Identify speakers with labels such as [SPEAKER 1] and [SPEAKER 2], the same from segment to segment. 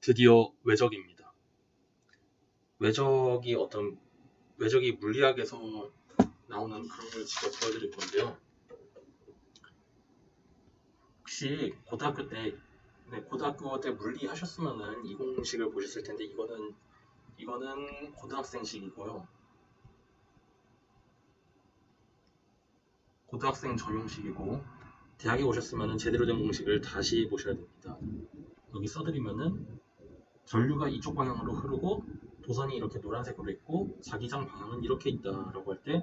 [SPEAKER 1] 드디어 외적입니다. 외적이 물리학에서 나오는 그런 걸 직접 보여드릴 건데요. 혹시 고등학교 때 물리 하셨으면은 이 공식을 보셨을 텐데 이거는 고등학생식이고요. 고등학생 전용식이고 대학에 오셨으면은 제대로 된 공식을 다시 보셔야 됩니다. 여기 써드리면은 전류가 이쪽 방향으로 흐르고 도선이 이렇게 노란색으로 있고 자기장 방향은 이렇게 있다라고 할 때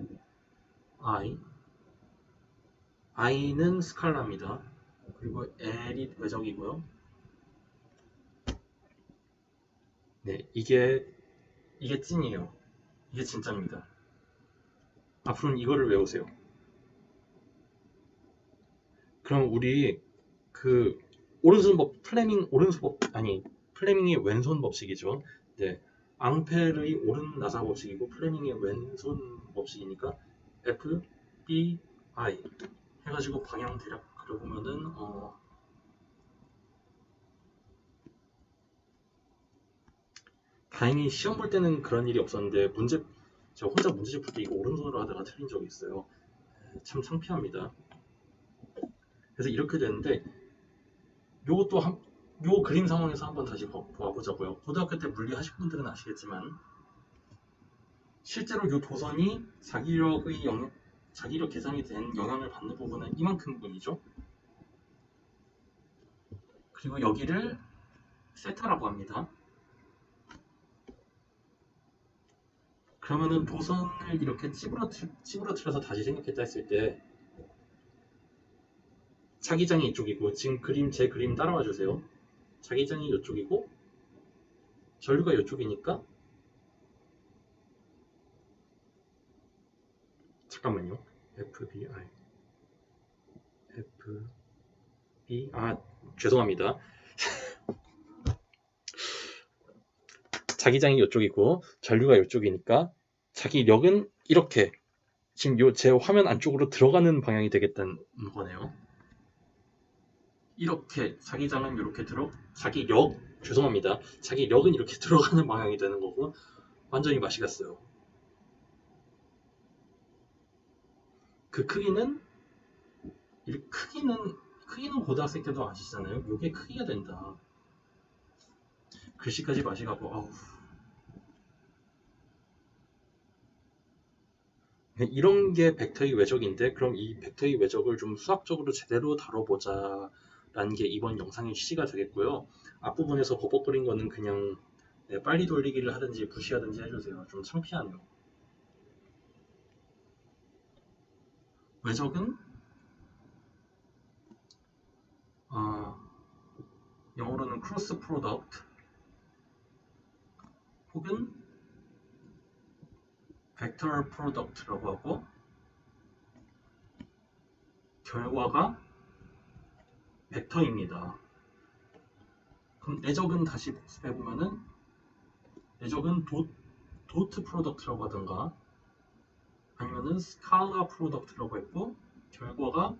[SPEAKER 1] I는 스칼라입니다. 그리고 L이 외적이고요. 네, 이게 찐이에요. 이게 진짜입니다. 앞으로는 이거를 외우세요. 그럼 우리 그 오른손법 플레밍이 왼손 법칙이죠. 네, 앙펠의 오른 나사 법칙이고 플레밍의 왼손 법칙이니까 F, B, I 해가지고 방향 대략 그려보면은 다행히 시험 볼 때는 그런 일이 없었는데 제가 혼자 문제집 풀 때 이거 오른손으로 하다가 틀린 적이 있어요. 참 창피합니다. 그래서 이렇게 되는데 요 그림 상황에서 한번 다시 봐보자고요. 고등학교 때 물리 하신 분들은 아시겠지만 실제로 요 도선이 자기력 계산이 된 영향을 받는 부분은 이만큼 분이죠. 그리고 여기를 세타라고 합니다. 그러면은 도선을 이렇게 찌부러뜨려서 다시 생각했다 했을 때 자기장이 이쪽이고 지금 제 그림 따라와 주세요. 자기장이 이쪽이고 전류가 이쪽이니까 잠깐만요. FBI 죄송합니다. 자기장이 이쪽이고 전류가 이쪽이니까 자기력은 이렇게 지금 제 화면 안쪽으로 들어가는 방향이 되겠다는 거네요. 이렇게 자기장은 이렇게 자기력은 이렇게 들어가는 방향이 되는 거고 완전히 맛이 갔어요. 그 크기는 고등학생 때도 아시잖아요. 이게 크기가 된다. 글씨까지 맛이 가고 아우. 이런 게 벡터의 외적인데 그럼 이 벡터의 외적을 좀 수학적으로 제대로 다뤄보자 라는 게 이번 영상의 취지가 되겠고요. 앞부분에서 버벅거린 거는 그냥 빨리 돌리기를 하든지 무시하든지 해주세요. 좀 창피하네요. 외적은 영어로는 크로스 프로덕트 혹은 벡터 프로덕트라고 하고 결과가 벡터입니다. 그럼 내적은 다시 복습해보면은 내적은 도트 프로덕트라고 하던가 아니면은 스칼라 프로덕트라고 했고 결과가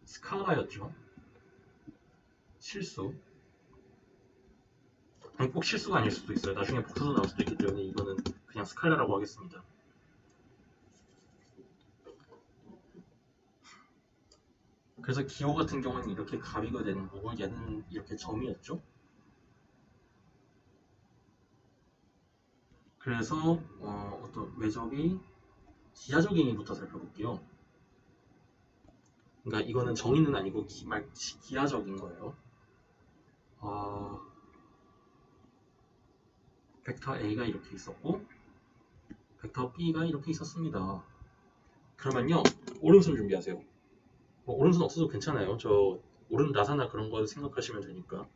[SPEAKER 1] 스칼라였죠. 실수. 아니, 꼭 실수가 아닐 수도 있어요. 나중에 복수도 나올 수도 있기 때문에 이거는 그냥 스칼라라고 하겠습니다. 그래서 기호 같은 경우는 이렇게 가위가 되는 거고 얘는 이렇게 점이었죠. 그래서 어떤 외적이 기하적 의미부터 살펴볼게요. 그러니까 이거는 정의는 아니고 기하적인 거예요. 벡터 A가 이렇게 있었고 벡터 B가 이렇게 있었습니다. 그러면요 오른손 준비하세요. 오른손 없어도 괜찮아요. 저 오른 나사나 그런 거 생각하시면 되니까.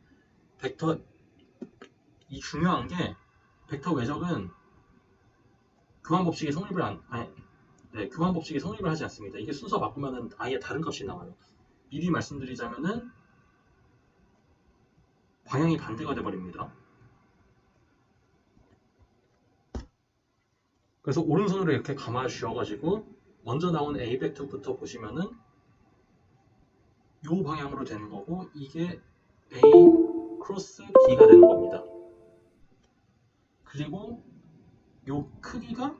[SPEAKER 1] 중요한 게 벡터 외적은 교환 법칙이 성립을 하지 않습니다. 이게 순서 바꾸면은 아예 다른 값이 나와요. 미리 말씀드리자면은 방향이 반대가 돼버립니다. 그래서 오른손으로 이렇게 감아 주셔가지고 먼저 나온 A 벡터부터 보시면은 요 방향으로 되는 거고 이게 A 크로스 B가 되는 겁니다. 그리고 요 크기가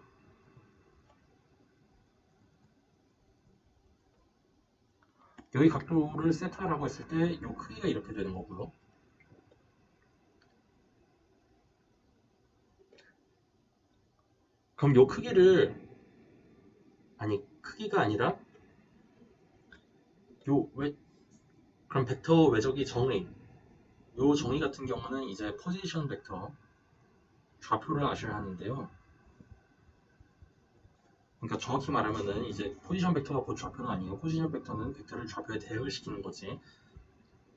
[SPEAKER 1] 여기 각도를 세타라고 했을 때 요 크기가 이렇게 되는 거고요. 그럼 요 크기를 크기가 아니라 그럼 벡터 외적이 정의 요 정의 같은 경우는 이제 포지션 벡터 좌표를 아셔야 하는데요. 그러니까 정확히 말하면은 이제 포지션 벡터가 곧 좌표는 아니에요. 포지션 벡터는 벡터를 좌표에 대응을 시키는 거지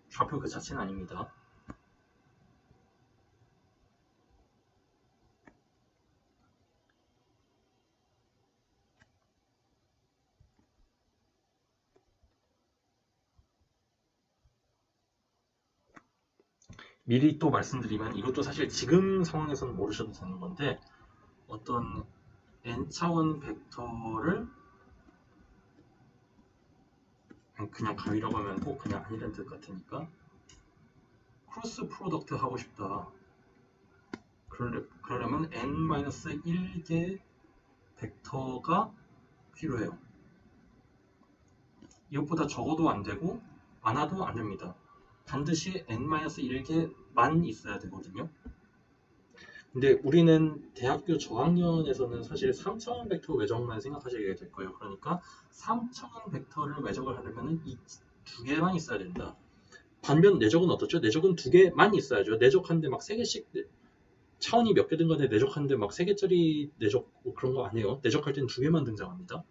[SPEAKER 1] 좌표 그 자체는 아닙니다. 미리 또 말씀드리면 이것도 사실 지금 상황에서는 모르셔도 되는 건데 어떤 n차원 벡터를 그냥 가위라고 하면 꼭 그냥 아니란 뜻 같으니까 크로스 프로덕트 하고 싶다. 그러려면 n-1개 벡터가 필요해요. 이것보다 적어도 안 되고 많아도 안 됩니다. 반드시 n-1개만 있어야 되거든요. 근데 우리는 대학교 저학년에서는 사실 3차원 벡터 외적만 생각하시게 될 거예요. 그러니까 3차원 벡터를 외적을 하려면 이 두 개만 있어야 된다. 반면 내적은 어떻죠? 내적은 두 개만 있어야죠. 내적한데 막 세 개씩 차원이 몇 개든 간에 내적한데 막 세 개짜리 내적 뭐 그런 거 안 해요. 내적할 때는 두 개만 등장합니다.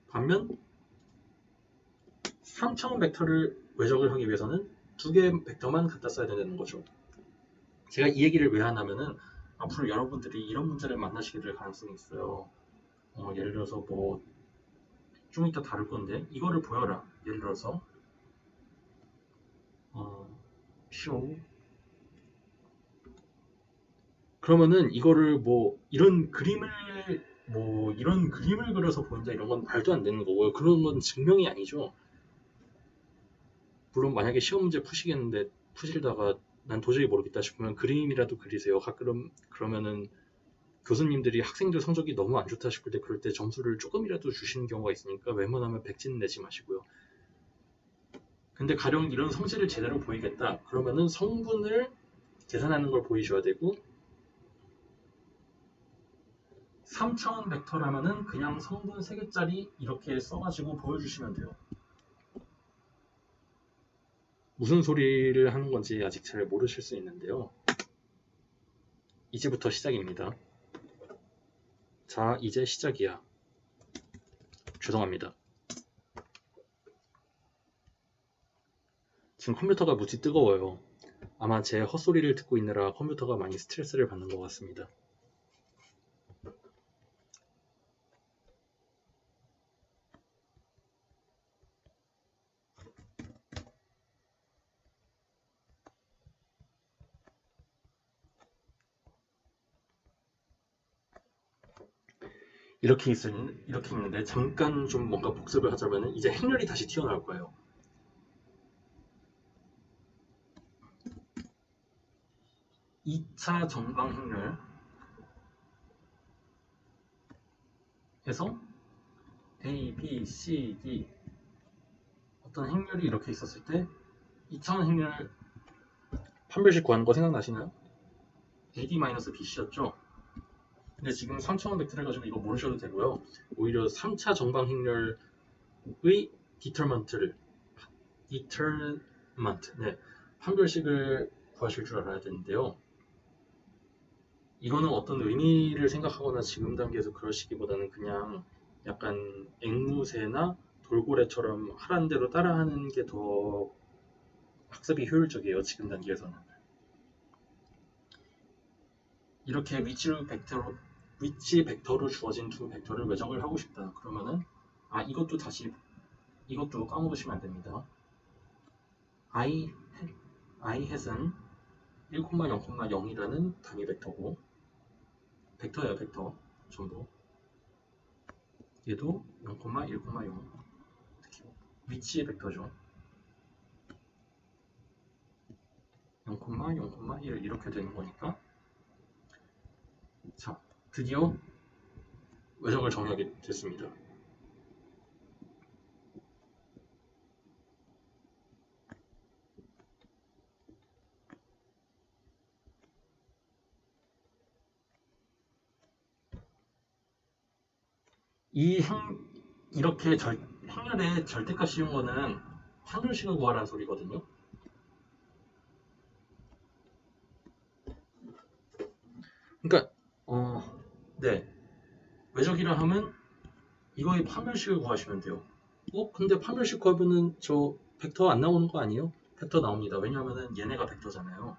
[SPEAKER 1] 반면 3차원 벡터를 외적을 하기 위해서는 두 개의 벡터만 갖다 써야 되는 거죠. 제가 이 얘기를 왜 하냐면은 앞으로 여러분들이 이런 문제를 만나시게 될 가능성이 있어요. 예를 들어서 뭐 좀 이따 다룰 건데 이거를 보여라. 예를 들어서 show 그러면은 이거를 이런 그림을 그려서 보인다 이런 건 말도 안 되는 거고요. 그런 건 증명이 아니죠. 물론 만약에 시험 문제 푸시다가 난 도저히 모르겠다 싶으면 그림이라도 그리세요. 가끔 그러면은 교수님들이 학생들 성적이 너무 안 좋다 싶을 때 그럴 때 점수를 조금이라도 주시는 경우가 있으니까 웬만하면 100진 내지 마시고요. 근데 가령 이런 성질을 제대로 보이겠다 그러면은 성분을 계산하는 걸 보이셔야 되고 3차원 벡터라면은 그냥 성분 3개짜리 이렇게 써가지고 보여주시면 돼요. 무슨 소리를 하는 건지 아직 잘 모르실 수 있는데요. 이제부터 시작입니다. 자, 이제 시작이야. 죄송합니다. 지금 컴퓨터가 무지 뜨거워요. 아마 제 헛소리를 듣고 있느라 컴퓨터가 많이 스트레스를 받는 것 같습니다. 이렇게 있는데 잠깐 좀 뭔가 복습을 하자면 이제 행렬이 다시 튀어나올 거예요. 2차 정방 행렬에서 A, B, C, D 어떤 행렬이 이렇게 있었을 때 2차원 행렬 판별식 구하는 거 생각나시나요? AD-BC였죠? 근데 지금 3차원 벡터를 가지고 이거 모르셔도 되고요. 오히려 3차 정방 행렬의 디터먼트를 판별식을 구하실 줄 알아야 되는데요. 이거는 어떤 의미를 생각하거나 지금 단계에서 그러시기보다는 그냥 약간 앵무새나 돌고래처럼 하라는 대로 따라하는 게 더 학습이 효율적이에요. 지금 단계에서는. 이렇게 위치 벡터로 주어진 두 벡터를 외적을 하고 싶다. 그러면은 이것도 까먹으시면 안 됩니다. i 햇은 1,0,0이라는 단위 벡터고 벡터예요. 벡터 전부. 얘도 0,1,0 위치 벡터죠. 0,0,1 이렇게 되는 거니까 자, 드디어 외적을 정의하게 됐습니다. 이렇게 행렬의 절대값 씌운 거는 확률식을 구하라는 소리거든요. 그러니까 네, 외적이라 하면 이거의 파멸식을 구하시면 돼요. 근데 파멸식 구하면은 저 벡터 안 나오는 거 아니에요? 벡터 나옵니다. 왜냐하면은 얘네가 벡터잖아요.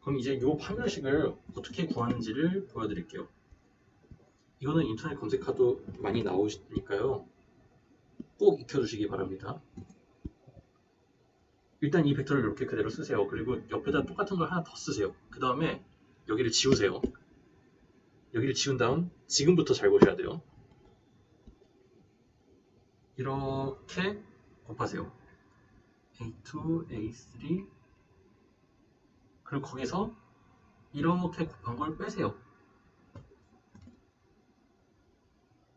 [SPEAKER 1] 그럼 이제 이 파멸식을 어떻게 구하는지를 보여드릴게요. 이거는 인터넷 검색하도 많이 나오니까요. 꼭 익혀두시기 바랍니다. 일단 이 벡터를 이렇게 그대로 쓰세요. 그리고 옆에다 똑같은 걸 하나 더 쓰세요. 그 다음에 여기를 지우세요. 여기를 지운 다음 지금부터 잘 보셔야 돼요. 이렇게 곱하세요. A2, A3 그리고 거기서 이렇게 곱한 걸 빼세요.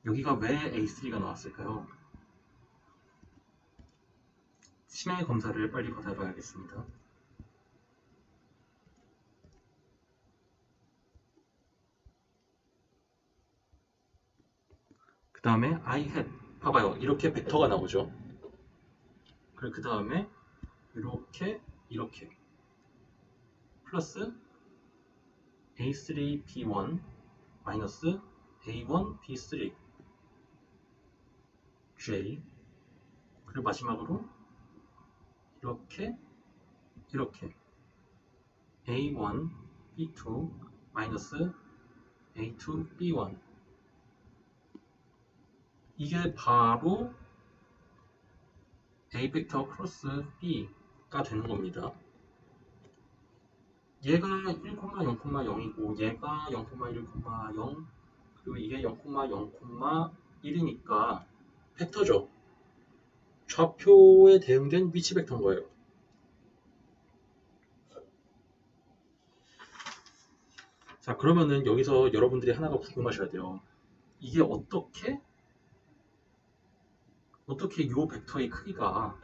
[SPEAKER 1] 여기가 왜 A3가 나왔을까요? 심해 검사를 빨리 받아봐야겠습니다. 그 다음에 I had 봐봐요. 이렇게 벡터가 나오죠. 그리고 그 다음에 이렇게 플러스 A3B1 마이너스 A1B3 J 그리고 마지막으로 이렇게 A1 B2 마이너스 A2 B1 이게 바로 A 벡터 크로스 B가 되는 겁니다. 얘가 1,0,0이고 얘가 0,1,0 그리고 이게 0,0,1이니까 벡터죠. 좌표에 대응된 위치 벡터인 거예요. 자, 그러면은 여기서 여러분들이 하나가 궁금하셔야 돼요. 이게 어떻게 이 벡터의 크기가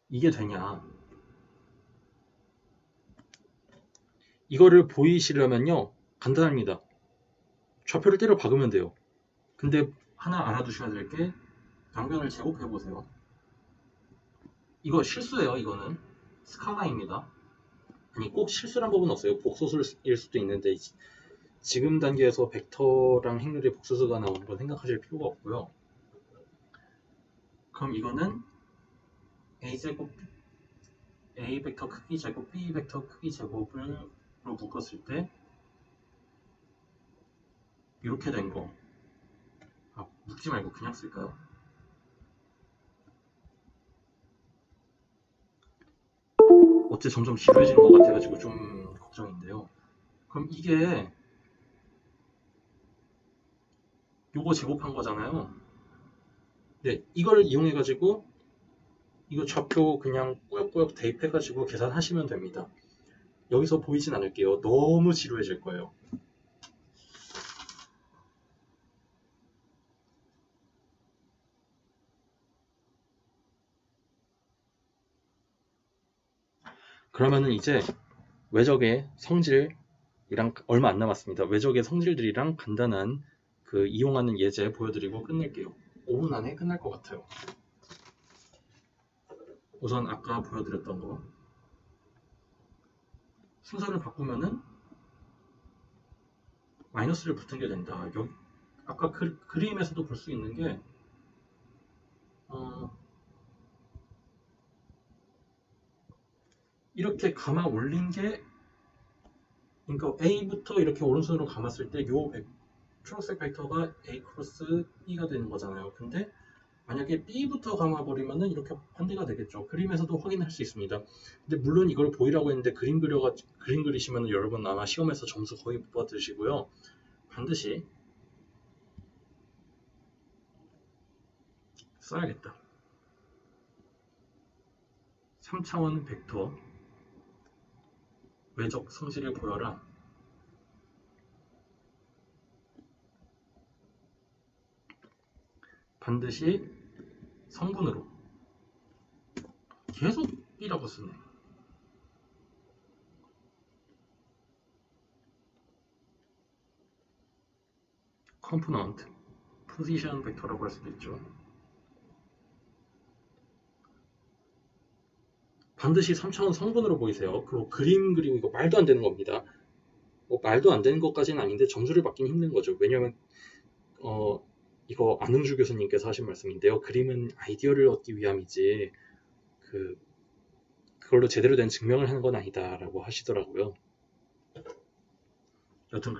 [SPEAKER 1] 이게 되냐? 이거를 보이시려면요, 간단합니다. 좌표를 때려 박으면 돼요. 근데 하나 알아두셔야 될 게 방변을 제곱해 보세요. 이거 실수예요. 이거는 스칼라입니다. 아니 꼭 실수란 법은 없어요. 복소수일 수도 있는데 지금 단계에서 벡터랑 행렬의 복소수가 나오는 건 생각하실 필요가 없고요. 그럼 이거는 a제곱 a 벡터 크기 제곱 b 벡터 크기 제곱으로 묶었을 때 이렇게 된 거. 묶지 말고 그냥 쓸까요? 어째 점점 지루해지는 것 같아가지고 좀 걱정인데요. 그럼 이게 요거 제곱한 거잖아요. 네, 이걸 이용해가지고 이거 좌표 그냥 꾸역꾸역 대입해가지고 계산하시면 됩니다. 여기서 보이진 않을게요. 너무 지루해질 거예요. 그러면은 이제 외적의 성질이랑 얼마 안 남았습니다. 외적의 성질들이랑 간단한 그 이용하는 예제 보여드리고 끝낼게요. 5분 안에 끝날 것 같아요. 우선 아까 보여드렸던 거 순서를 바꾸면은 마이너스를 붙은 게 된다. 아까 그림에서도 볼 수 있는 게 이렇게 감아 올린 게 그러니까 A부터 이렇게 오른손으로 감았을 때 요 초록색 벡터가 A 크로스 B가 되는 거잖아요. 근데 만약에 B부터 감아버리면은 이렇게 반대가 되겠죠. 그림에서도 확인할 수 있습니다. 근데 물론 이걸 보이라고 했는데 그림 그리시면 여러분 아마 시험에서 점수 거의 못 받으시고요. 반드시 써야겠다. 3차원 벡터 외적 성질을 보여라. 반드시 성분으로. 계속 B라고 쓰네. 컴포넌트, 포지션 벡터라고 할 수도 있죠. 반드시 3차원 성분으로 보이세요. 그리고 그림 그리고 이거 말도 안 되는 겁니다. 말도 안 되는 것까지는 아닌데 점수를 받기는 힘든 거죠. 왜냐면 이거 안흥주 교수님께서 하신 말씀인데요. 그림은 아이디어를 얻기 위함이지 그걸로 제대로 된 증명을 하는 건 아니다라고 하시더라고요. 여튼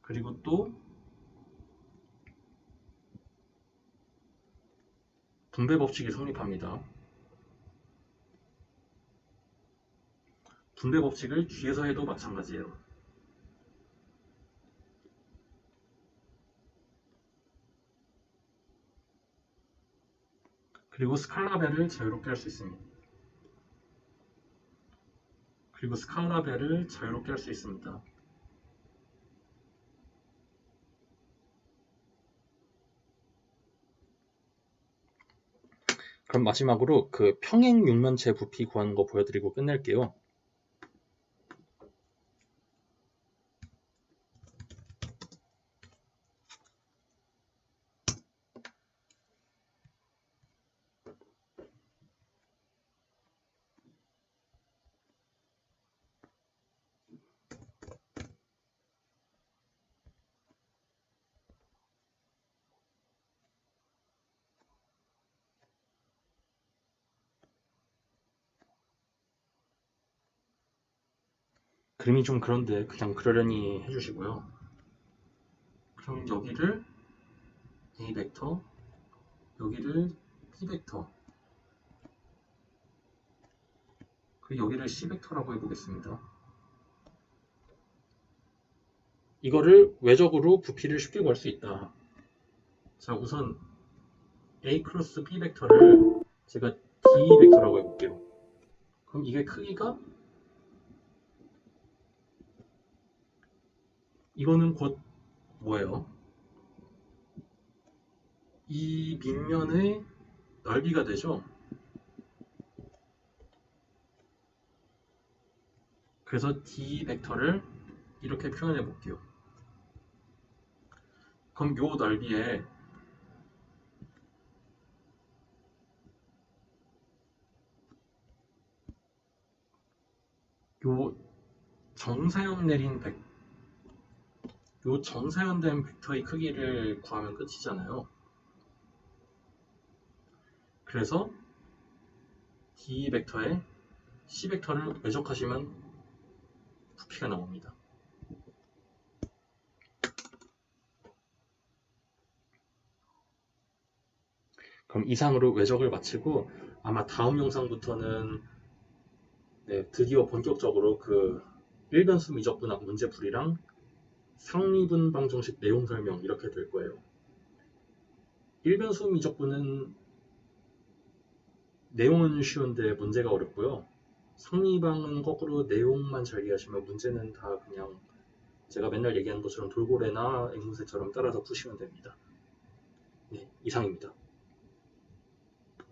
[SPEAKER 1] 그리고 또 분배 법칙이 성립합니다. 분배 법칙을 뒤에서 해도 마찬가지예요. 그리고 스칼라벨을 자유롭게 할 수 있습니다. 그럼 마지막으로 그 평행 육면체 부피 구하는 거 보여드리고 끝낼게요. 그림이 좀 그런데 그냥 그러려니 해주시고요. 그럼 여기를 A 벡터, 여기를 B 벡터, 그리고 여기를 C 벡터라고 해보겠습니다. 이거를 외적으로 부피를 쉽게 구할 수 있다. 자, 우선 A 크로스 B 벡터를 제가 D 벡터라고 해볼게요. 그럼 이게 크기가 이거는 곧 뭐예요? 이 밑면의 넓이가 되죠. 그래서 D 벡터를 이렇게 표현해 볼게요. 그럼 요 넓이에 요 정사현된 벡터의 크기를 구하면 끝이잖아요. 그래서 D 벡터에 C 벡터를 외적하시면 부피가 나옵니다. 그럼 이상으로 외적을 마치고 아마 다음 영상부터는 드디어 본격적으로 그 일변수 미적분학 문제풀이랑 상리분 방정식 내용 설명 이렇게 될 거예요. 일변수 미적분은 내용은 쉬운데 문제가 어렵고요. 상리방은 거꾸로 내용만 잘 이해하시면 문제는 다 그냥 제가 맨날 얘기하는 것처럼 돌고래나 앵무새처럼 따라서 푸시면 됩니다. 네, 이상입니다.